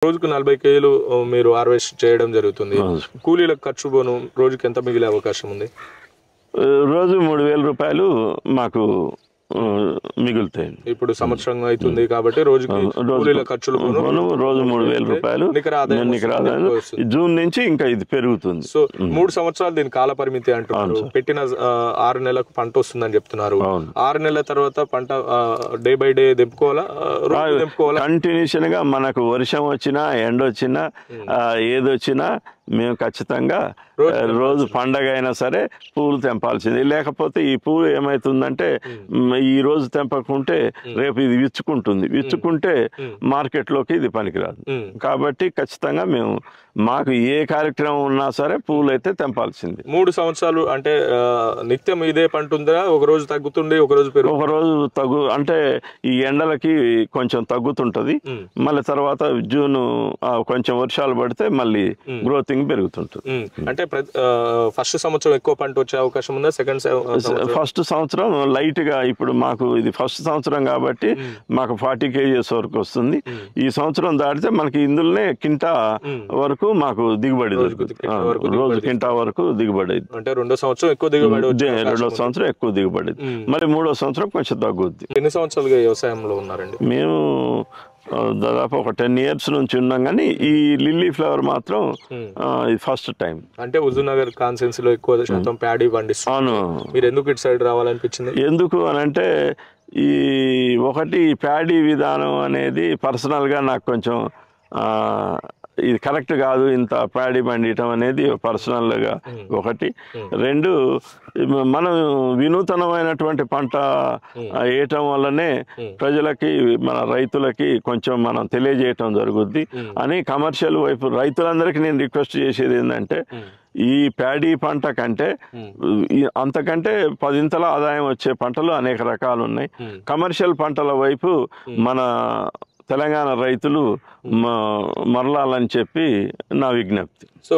రోజుకు 40 కేజీలు మీరు హార్వెస్ట్ చేయడం జరుగుతుంది. కూలీలకు ఖర్చు పోను రోజుకి ఎంత మిగిలే అవకాశం ఉంది? రోజు 3000 రూపాయలు మాకు మిగులుతాయి. ఇప్పుడు సంవత్సరం అవుతుంది కాబట్టి రోజుకి కూలీల ఖర్చులు రోజు 3000 రూపాయలు నికర ఆదాయం. జూన్ నుంచి ఇంకా ఇది పెరుగుతుంది. సో 3 సంవత్సరాలు దీని కాల పరిమితి అంటున్నారు. పెట్టిన 6 నెలలకు పంట వస్తుందని చెప్తున్నారు. 6 నెలల తర్వాత పంట డే బై డే తెంపుకోవాలా? కంటిన్యూషన్ గా మనకు వర్షం వచ్చినా ఎండ వచ్చినా ఏదొచ్చినా మేము ఖచ్చితంగా రోజు పండగ అయినా సరే పూలు తెంపాల్సింది. లేకపోతే ఈ పూలు ఏమవుతుందంటే ఈ రోజు తెంపకుంటే రేపు ఇది విచ్చుకుంటే మార్కెట్లోకి ఇది పనికిరాదు. కాబట్టి ఖచ్చితంగా మాకు ఏ కార్యక్రమం ఉన్నా సరే పూలు అయితే తెంపాల్సింది. 3 సంవత్సరాలు అంటే నిత్యం ఇదే పంట ఉందా? ఒక రోజు తగ్గుతుండే ఒక రోజు అంటే ఈ ఎండలకి కొంచెం తగ్గుతుంటది. మళ్ళీ తర్వాత జూన్ కొంచెం వర్షాలు పడితే మళ్ళీ గ్రోతింగ్ పెరుగుతుంటుంది. అంటే ఫస్ట్ సంవత్సరం ఎక్కువ పంట వచ్చే అవకాశం ఉందా? ఫస్ట్ సంవత్సరం లైట్ గా, ఇప్పుడు మాకు ఇది ఫస్ట్ సంవత్సరం కాబట్టి మాకు 40 కేజీస్ వరకు వస్తుంది. ఈ సంవత్సరం దాటితే మనకి ఇందులోనే కింటా వరకు మాకు దిగుబడి రోజు కింటా వరకు దిగుబడి. అంటే రెండో సంవత్సరం ఎక్కువ దిగుబడి, మరి మూడో సంవత్సరం కొంచెం తగ్గుద్ది. ఎన్ని సంవత్సరాలుగా వ్యవసాయంలో ఉన్నారండి? మేము దాదాపు ఒక 10 years నుంచి ఉన్నాం, కానీ ఈ లిల్లీ ఫ్లవర్ మాత్రం ఫస్ట్ టైం. అంటే హుజూర్నగర్ కాన్స్టిట్యుయెన్సీ లో ఎక్కువ శాతం ప్యాడీ పండిస్తాను. మీరు ఎందుకు ఇటు సైడ్ రావాలనిపించింది? ఎందుకు అని అంటే ఒకటి ప్యాడీ విధానం అనేది పర్సనల్ గా నాకు కొంచెం ఇది కరెక్ట్ కాదు, ఇంత ప్యాడీ పండియటం అనేది పర్సనల్గా ఒకటి. 2, మనం వినూతనమైనటువంటి పంట వేయటం వల్లనే ప్రజలకి, మన రైతులకి కొంచెం మనం తెలియజేయటం జరుగుద్ది అని కమర్షియల్ వైపు రైతులందరికీ నేను రిక్వెస్ట్ చేసేది ఏంటంటే, ఈ ప్యాడీ పంట కంటే అంతకంటే 10 ఆదాయం వచ్చే పంటలు అనేక రకాలు ఉన్నాయి. కమర్షియల్ పంటల వైపు మన తెలంగాణ రైతులు మరలాలని చెప్పి నా విజ్ఞప్తి. సో